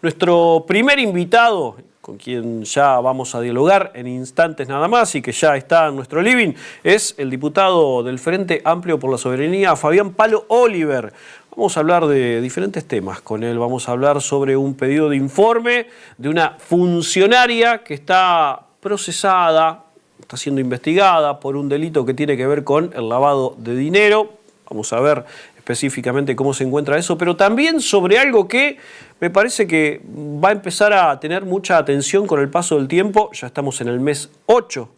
Nuestro primer invitado, con quien ya vamos a dialogar en instantes nada más y que ya está en nuestro living, es el diputado del Frente Amplio por la Soberanía, Fabián Palo Oliver. Vamos a hablar de diferentes temas con él. Vamos a hablar sobre un pedido de informe de una funcionaria que está procesada, está siendo investigada por un delito que tiene que ver con el lavado de dinero. Vamos a ver específicamente cómo se encuentra eso, pero también sobre algo que me parece que va a empezar a tener mucha atención con el paso del tiempo. Ya estamos en el mes 8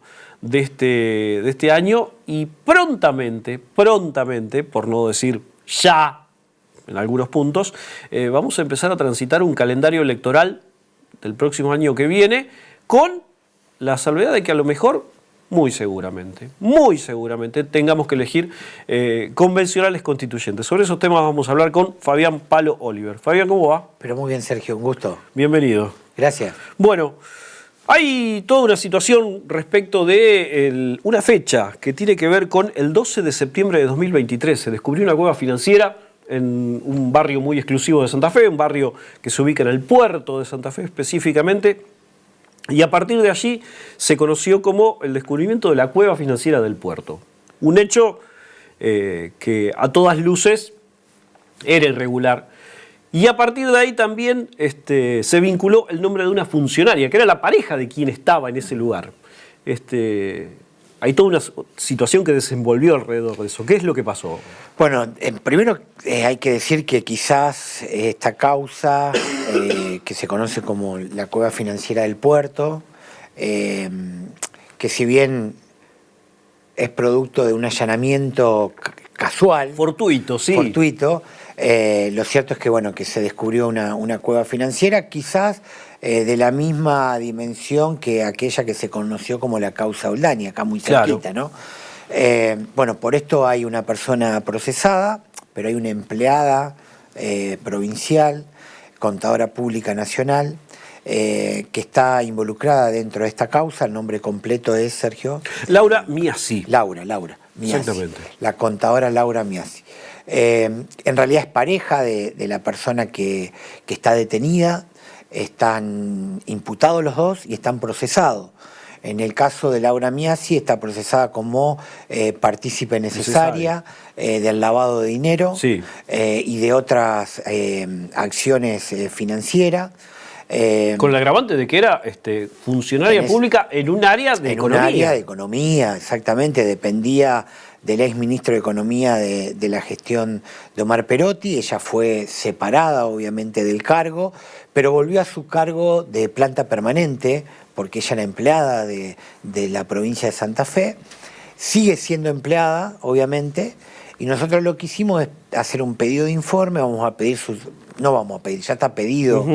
de este año y prontamente, por no decir ya en algunos puntos, vamos a empezar a transitar un calendario electoral del próximo año que viene con la salvedad de que a lo mejor muy seguramente tengamos que elegir convencionales constituyentes. Sobre esos temas vamos a hablar con Fabián Palo Oliver. Fabián, ¿cómo va? Pero muy bien, Sergio, un gusto. Bienvenido. Gracias. Bueno, hay toda una situación respecto de una fecha que tiene que ver con el 12 de septiembre de 2023. Se descubrió una cueva financiera en un barrio muy exclusivo de Santa Fe, un barrio que se ubica en el puerto de Santa Fe específicamente. Y a partir de allí se conoció como el descubrimiento de la cueva financiera del puerto. Un hecho que a todas luces era irregular. Y a partir de ahí también se vinculó el nombre de una funcionaria, que era la pareja de quien estaba en ese lugar. Hay toda una situación que desenvolvió alrededor de eso. ¿Qué es lo que pasó? Bueno, primero hay que decir que quizás esta causa, que se conoce como la cueva financiera del puerto, que si bien es producto de un allanamiento casual, fortuito, sí. Fortuito, lo cierto es que, bueno, que se descubrió una cueva financiera, quizás de la misma dimensión que aquella que se conoció como la causa Oldani, acá muy cerquita, claro, ¿no? Bueno, por esto hay una persona procesada, pero hay una empleada provincial, contadora pública nacional, que está involucrada dentro de esta causa. El nombre completo es, Sergio. Laura Miasi. Laura Miasi. Exactamente. La contadora Laura Miasi. En realidad es pareja de la persona que está detenida. Están imputados los dos y están procesados. En el caso de Laura Miasi está procesada como partícipe necesaria del lavado de dinero, sí, y de otras acciones financieras. Con el agravante de que era funcionaria pública en un área de economía. En un área de economía, exactamente. Dependía del ex ministro de Economía de la gestión de Omar Perotti. Ella fue separada, obviamente, del cargo, pero volvió a su cargo de planta permanente, porque ella era empleada de la provincia de Santa Fe. Sigue siendo empleada, obviamente, y nosotros lo que hicimos es hacer un pedido de informe. Ya está pedido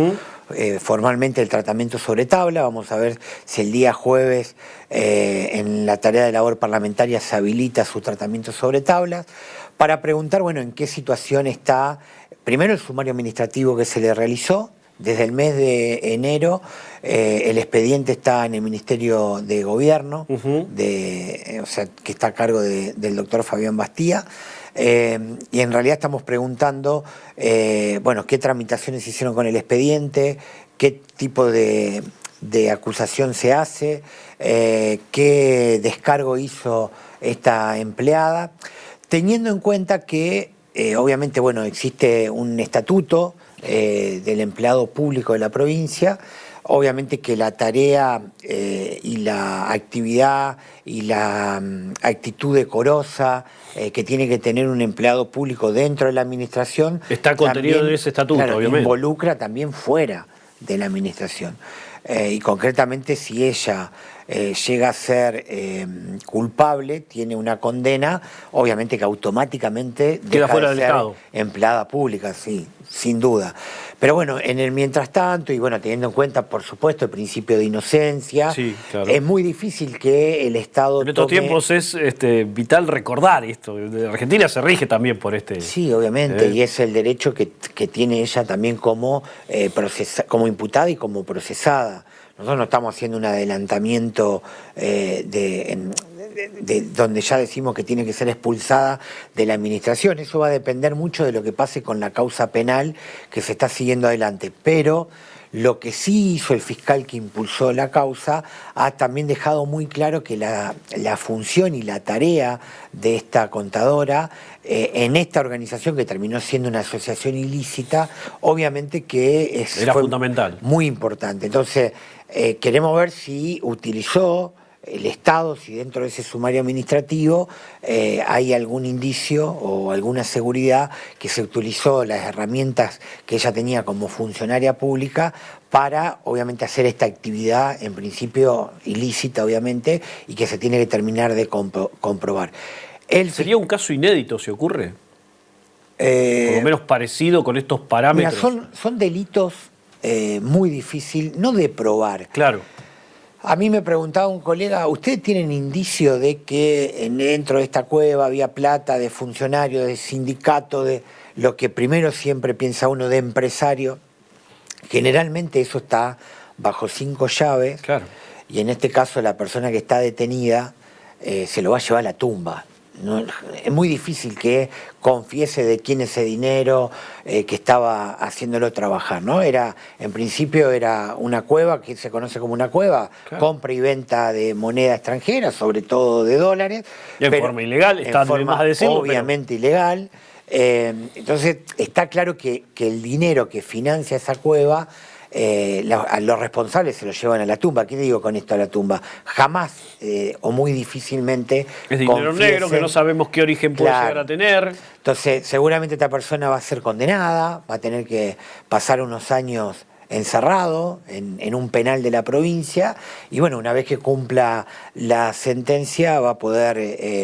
formalmente el tratamiento sobre tabla. Vamos a ver si el día jueves en la tarea de labor parlamentaria se habilita su tratamiento sobre tablas, para preguntar, bueno, en qué situación está, primero, el sumario administrativo que se le realizó. Desde el mes de enero el expediente está en el Ministerio de Gobierno, o sea, que está a cargo del doctor Fabián Bastía. Y en realidad estamos preguntando, bueno, qué tramitaciones se hicieron con el expediente, qué tipo de acusación se hace, qué descargo hizo esta empleada, teniendo en cuenta que obviamente, bueno, existe un estatuto del empleado público de la provincia. Obviamente que la tarea y la actividad y la actitud decorosa que tiene que tener un empleado público dentro de la administración está contenido en ese estatuto, claro, obviamente. Involucra también fuera de la administración. Y concretamente, si ella llega a ser culpable, tiene una condena, obviamente que automáticamente queda deja fuera de del ser Estado. Empleada pública, sí, sin duda. Pero bueno, en el mientras tanto, y bueno, teniendo en cuenta, por supuesto, el principio de inocencia, sí, claro, es muy difícil que el Estado en estos tiempos es vital recordar esto. Argentina se rige también por Sí, obviamente, y es el derecho que tiene ella también como imputada y como procesada. Nosotros no estamos haciendo un adelantamiento donde ya decimos que tiene que ser expulsada de la administración. Eso va a depender mucho de lo que pase con la causa penal que se está siguiendo adelante. Pero lo que sí hizo el fiscal que impulsó la causa ha también dejado muy claro que la función y la tarea de esta contadora en esta organización que terminó siendo una asociación ilícita, obviamente que era fundamental. Muy importante. Entonces, queremos ver si utilizó el Estado, si dentro de ese sumario administrativo hay algún indicio o alguna seguridad que se utilizó las herramientas que ella tenía como funcionaria pública para, obviamente, hacer esta actividad, en principio ilícita, obviamente, y que se tiene que terminar de comprobar. ¿Sería un caso inédito, si ocurre? Por lo menos parecido con estos parámetros. Mira, son delitos muy difíciles, no de probar. Claro. A mí me preguntaba un colega, ¿ustedes tienen indicio de que dentro de esta cueva había plata de funcionarios, de sindicato, de lo que primero siempre piensa uno de empresario? Generalmente eso está bajo 5 llaves. Claro. Y en este caso la persona que está detenida se lo va a llevar a la tumba. No, es muy difícil que confiese de quién es ese dinero que estaba haciéndolo trabajar, ¿no? En principio era una cueva, que se conoce como una cueva, claro, compra y venta de moneda extranjera, sobre todo de dólares. Y en forma ilegal, está de más decirlo. Obviamente ilegal. Entonces está claro que el dinero que financia esa cueva, a los responsables se lo llevan a la tumba. ¿Qué digo con esto a la tumba? Jamás o muy difícilmente es dinero negro que no sabemos qué origen puede llegar a tener. Entonces seguramente esta persona va a ser condenada, va a tener que pasar unos años encerrado en un penal de la provincia y bueno, una vez que cumpla la sentencia va a poder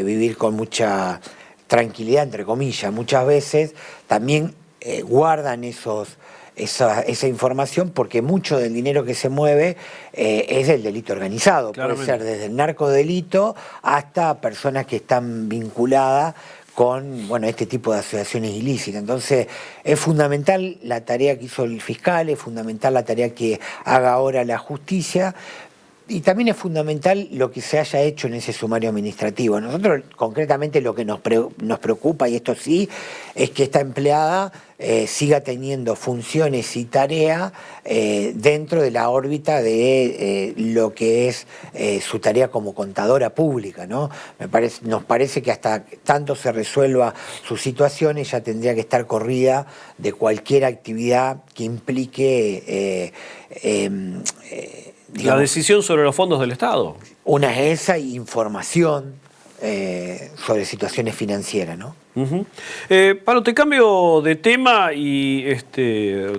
vivir con mucha tranquilidad, entre comillas. Muchas veces también guardan esa información porque mucho del dinero que se mueve es del delito organizado. Claramente. Puede ser desde el narcodelito hasta personas que están vinculadas con este tipo de asociaciones ilícitas. Entonces es fundamental la tarea que hizo el fiscal, es fundamental la tarea que haga ahora la justicia. Y también es fundamental lo que se haya hecho en ese sumario administrativo. Nosotros, concretamente, lo que nos preocupa, y esto sí, es que esta empleada siga teniendo funciones y tarea dentro de la órbita de lo que es su tarea como contadora pública, ¿no? Nos parece que hasta tanto se resuelva su situación, ella tendría que estar corrida de cualquier actividad que implique la decisión sobre los fondos del Estado. Una es esa información sobre situaciones financieras, ¿no? Pablo, te cambio de tema y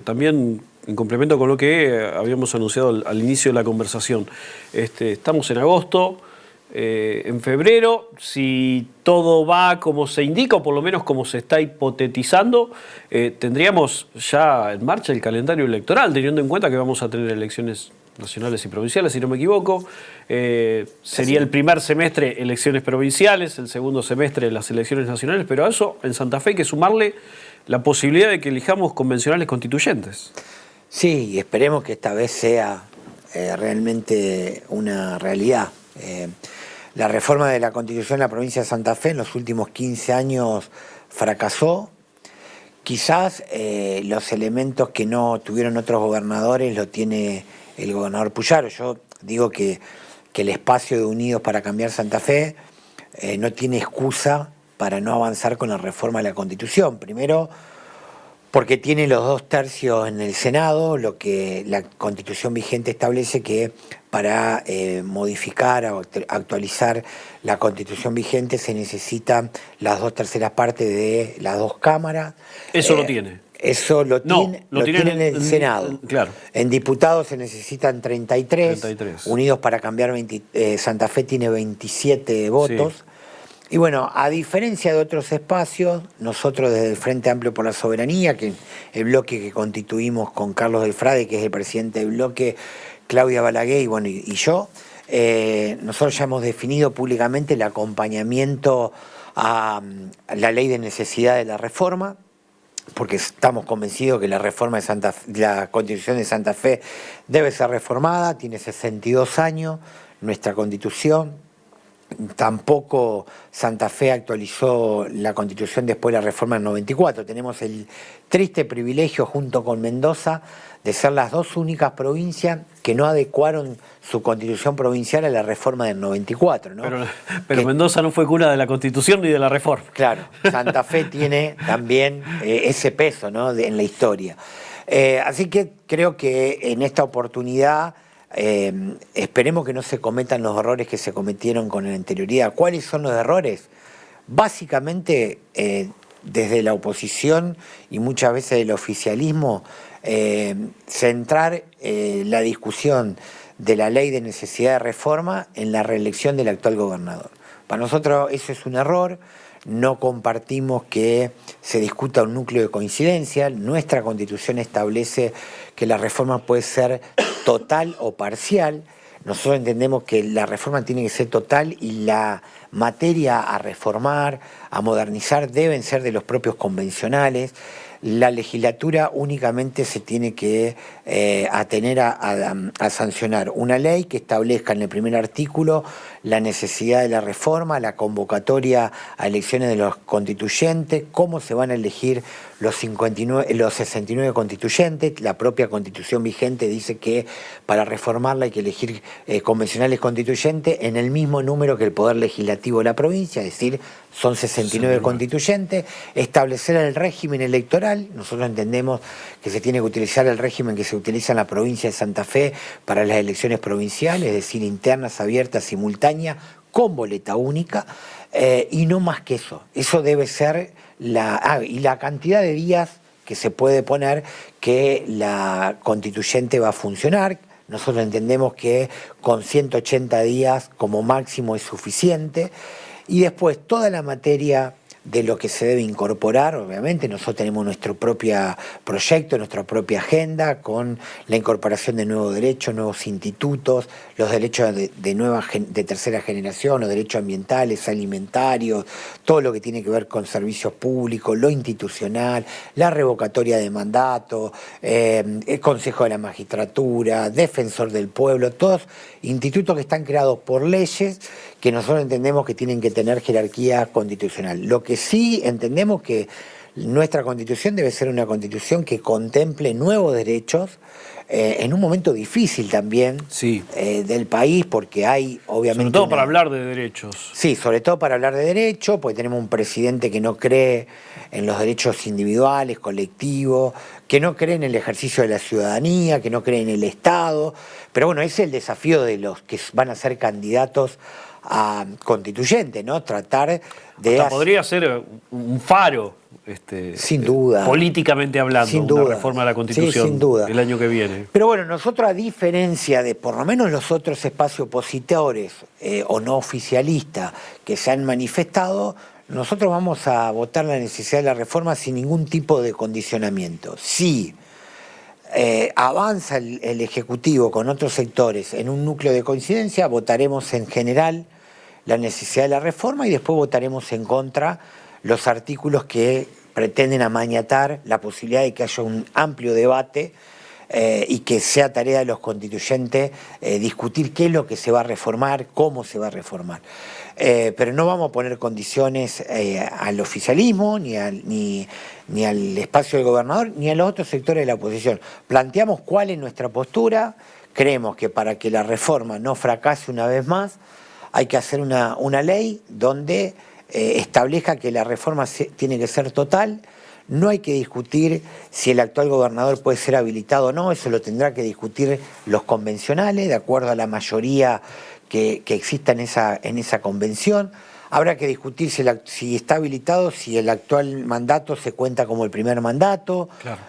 también en complemento con lo que habíamos anunciado al inicio de la conversación. Estamos en agosto, en febrero, si todo va como se indica, o por lo menos como se está hipotetizando, tendríamos ya en marcha el calendario electoral, teniendo en cuenta que vamos a tener elecciones nacionales y provinciales, si no me equivoco. Sería el primer semestre elecciones provinciales, el segundo semestre las elecciones nacionales, pero a eso en Santa Fe hay que sumarle la posibilidad de que elijamos convencionales constituyentes. Sí, y esperemos que esta vez sea realmente una realidad. La reforma de la Constitución de la provincia de Santa Fe en los últimos 15 años fracasó. Quizás los elementos que no tuvieron otros gobernadores lo tiene el gobernador Puyaro. Yo digo que el espacio de Unidos para Cambiar Santa Fe no tiene excusa para no avanzar con la reforma de la Constitución. Primero, porque tiene los 2/3 en el Senado, lo que la Constitución vigente establece que para modificar o actualizar la Constitución vigente se necesitan las 2/3 partes de las 2 cámaras. Eso lo tiene. Eso lo tiene en el Senado. Claro. En diputados se necesitan 33. Unidos para Cambiar Santa Fe tiene 27 votos. Sí. Y bueno, a diferencia de otros espacios, nosotros desde el Frente Amplio por la Soberanía, que el bloque que constituimos con Carlos del Frade, que es el presidente del bloque, Claudia Balaguer y yo, nosotros ya hemos definido públicamente el acompañamiento a la ley de necesidad de la reforma, porque estamos convencidos que la reforma de la Constitución de Santa Fe debe ser reformada, tiene 62 años, nuestra Constitución, Tampoco Santa Fe actualizó la Constitución después de la reforma del 94. Tenemos el triste privilegio, junto con Mendoza, de ser las dos únicas provincias que no adecuaron su Constitución provincial a la reforma del 94, ¿no? Pero Mendoza no fue cuna de la Constitución ni de la reforma. Claro, Santa Fe tiene también ese peso, ¿no?, en la historia. Así que creo que en esta oportunidad esperemos que no se cometan los errores que se cometieron con anterioridad. ¿Cuáles son los errores? Básicamente, desde la oposición y muchas veces del oficialismo, centrar la discusión de la ley de necesidad de reforma en la reelección del actual gobernador. Para nosotros eso es un error. No compartimos que se discuta un núcleo de coincidencia. Nuestra Constitución establece que la reforma puede ser total o parcial. Nosotros entendemos que la reforma tiene que ser total y la materia a reformar, a modernizar, deben ser de los propios convencionales. La legislatura únicamente se tiene que atener a sancionar una ley que establezca en el primer artículo la necesidad de la reforma, la convocatoria a elecciones de los constituyentes, cómo se van a elegir los 69 constituyentes. La propia Constitución vigente dice que para reformarla hay que elegir convencionales constituyentes en el mismo número que el Poder Legislativo de la provincia, es decir, son 69 constituyentes. Establecer el régimen electoral. Nosotros entendemos que se tiene que utilizar el régimen que se utiliza en la provincia de Santa Fe para las elecciones provinciales, es decir, internas, abiertas, simultáneas, con boleta única, y no más que eso. Eso debe ser y la cantidad de días que se puede poner que la constituyente va a funcionar. Nosotros entendemos que con 180 días como máximo es suficiente. Y después toda la materia de lo que se debe incorporar, obviamente nosotros tenemos nuestro propio proyecto, nuestra propia agenda, con la incorporación de nuevos derechos, nuevos institutos, los derechos de tercera generación, los derechos ambientales, alimentarios, todo lo que tiene que ver con servicios públicos, lo institucional, la revocatoria de mandato, el Consejo de la Magistratura, Defensor del Pueblo, todos institutos que están creados por leyes que nosotros entendemos que tienen que tener jerarquía constitucional. Lo que sí entendemos que nuestra Constitución debe ser una Constitución que contemple nuevos derechos en un momento difícil también del país, porque hay obviamente... Sobre todo para hablar de derechos. Sí, sobre todo para hablar de derechos, porque tenemos un presidente que no cree en los derechos individuales, colectivos, que no cree en el ejercicio de la ciudadanía, que no cree en el Estado. Pero bueno, ese es el desafío de los que van a ser candidatos a constituyente, ¿no? Tratar de... Podría ser un faro, sin duda, políticamente hablando, sin duda, una reforma de la Constitución, sí, sin duda, el año que viene. Pero bueno, nosotros, a diferencia de por lo menos los otros espacios opositores o no oficialistas que se han manifestado, nosotros vamos a votar la necesidad de la reforma sin ningún tipo de condicionamiento. Sí. Avanza el Ejecutivo con otros sectores en un núcleo de coincidencia, votaremos en general la necesidad de la reforma y después votaremos en contra los artículos que pretenden amañatar la posibilidad de que haya un amplio debate y que sea tarea de los constituyentes discutir qué es lo que se va a reformar, cómo se va a reformar. Pero no vamos a poner condiciones al oficialismo, ni al espacio del gobernador, ni a los otros sectores de la oposición. Planteamos cuál es nuestra postura. Creemos que para que la reforma no fracase una vez más, hay que hacer una ley donde establezca que la reforma tiene que ser total. No hay que discutir si el actual gobernador puede ser habilitado o no, eso lo tendrá que discutir los convencionales, de acuerdo a la mayoría que exista en esa convención. Habrá que discutir si está habilitado, si el actual mandato se cuenta como el primer mandato. Claro.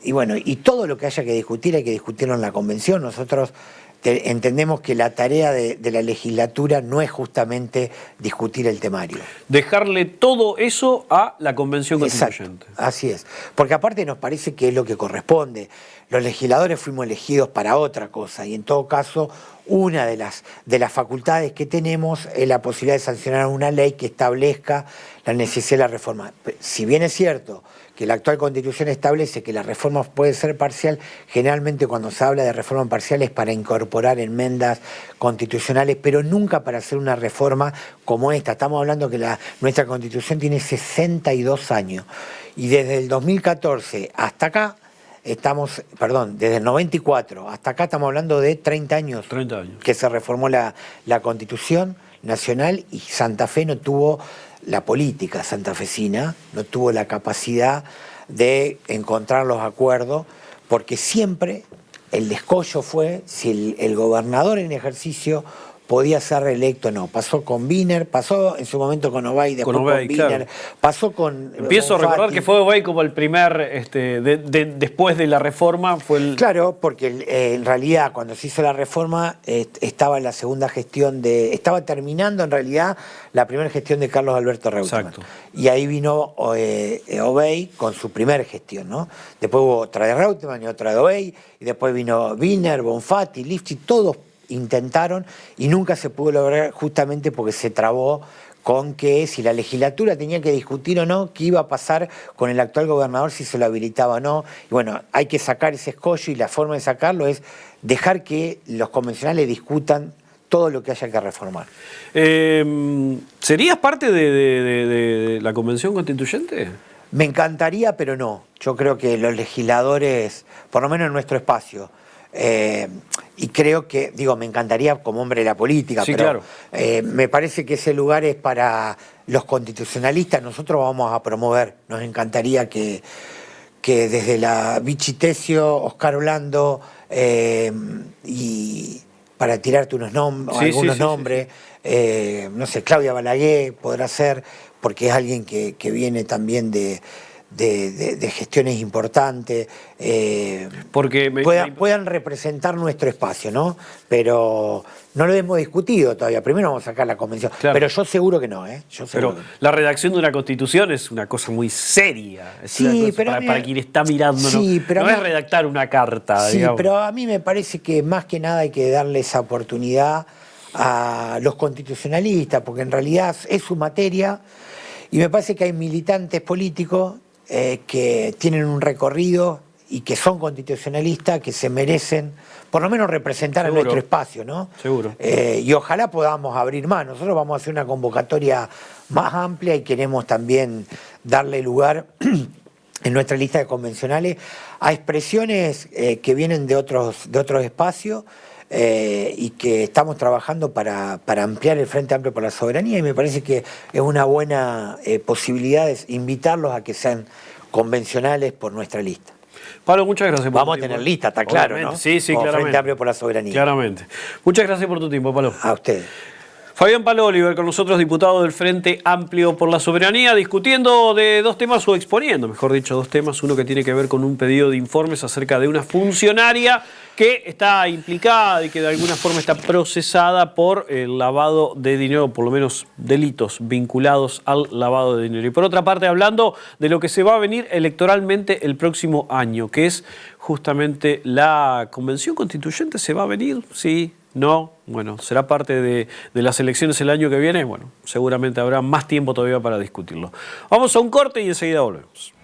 Y bueno, y todo lo que haya que discutir hay que discutirlo en la convención. Nosotros entendemos que la tarea de la legislatura no es justamente discutir el temario. Dejarle todo eso a la Convención Constituyente. Exacto, así es. Porque aparte nos parece que es lo que corresponde. los legisladores fuimos elegidos para otra cosa y en todo caso una de las facultades que tenemos es la posibilidad de sancionar una ley que establezca la necesidad de la reforma. Si bien es cierto que la actual Constitución establece que la reforma puede ser parcial, generalmente cuando se habla de reforma parcial es para incorporar enmiendas constitucionales, pero nunca para hacer una reforma como esta. Estamos hablando que nuestra Constitución tiene 62 años y desde el 2014 hasta acá, desde el 94 hasta acá estamos hablando de 30 años. 30 años. Que se reformó la Constitución Nacional y Santa Fe no tuvo, la política santafesina no tuvo la capacidad de encontrar los acuerdos, porque siempre el descollo fue si el gobernador en ejercicio podía ser reelecto o no. Pasó con Wiener, pasó en su momento con Obey, después con Wiener, claro. Pasó con Empiezo a recordar que fue Obey como el primer, después de la reforma, fue el... Claro, porque en realidad cuando se hizo la reforma estaba en la segunda gestión estaba terminando en realidad la primera gestión de Carlos Alberto Reutemann. Exacto. Y ahí vino Obey con su primera gestión, ¿no? Después hubo otra de Reutemann y otra de Obey, y después vino Wiener, Bonfatti, Lifchitz, todos intentaron y nunca se pudo lograr justamente porque se trabó con que si la legislatura tenía que discutir o no qué iba a pasar con el actual gobernador, si se lo habilitaba o no. Y bueno, hay que sacar ese escollo y la forma de sacarlo es dejar que los convencionales discutan todo lo que haya que reformar. ¿Serías parte de la Convención Constituyente? Me encantaría, pero no. Yo creo que los legisladores, por lo menos en nuestro espacio, y creo que, me encantaría como hombre de la política, sí, pero claro. Me parece que ese lugar es para los constitucionalistas. Nosotros vamos a promover, nos encantaría que desde la Vichy Tesio, Oscar Orlando, y para tirarte algunos nombres, no sé, Claudia Balaguer podrá ser, porque es alguien que viene también de gestiones importantes, porque puedan representar nuestro espacio, ¿no? Pero no lo hemos discutido todavía. Primero vamos a sacar la convención. Claro. Pero yo seguro que no, ¿eh? Pero la redacción de una constitución es una cosa muy seria. Sí, pero para quien está mirando, sí, no es redactar una carta. Sí, digamos. Pero a mí me parece que más que nada hay que darle esa oportunidad a los constitucionalistas, porque en realidad es su materia, y me parece que hay militantes políticos que tienen un recorrido y que son constitucionalistas, que se merecen por lo menos representar a nuestro espacio, ¿no? Seguro. Y ojalá podamos abrir más. Nosotros vamos a hacer una convocatoria más amplia y queremos también darle lugar en nuestra lista de convencionales a expresiones que vienen de otros espacios, y que estamos trabajando para ampliar el Frente Amplio por la Soberanía, y me parece que es una buena posibilidad de invitarlos a que sean convencionales por nuestra lista. Pablo, muchas gracias por Vamos a tener lista, está claro, ¿no? Sí, como claramente. Frente Amplio por la Soberanía. Claramente. Muchas gracias por tu tiempo, Pablo. A ustedes. Fabián Palo Oliver con nosotros, diputado del Frente Amplio por la Soberanía, discutiendo de dos temas, o exponiendo, mejor dicho, dos temas. Uno que tiene que ver con un pedido de informes acerca de una funcionaria que está implicada y que de alguna forma está procesada por el lavado de dinero, por lo menos delitos vinculados al lavado de dinero. Y por otra parte, hablando de lo que se va a venir electoralmente el próximo año, que es justamente la Convención Constituyente. ¿Se va a venir? Sí. No, bueno, será parte de las elecciones el año que viene. Bueno, seguramente habrá más tiempo todavía para discutirlo. Vamos a un corte y enseguida volvemos.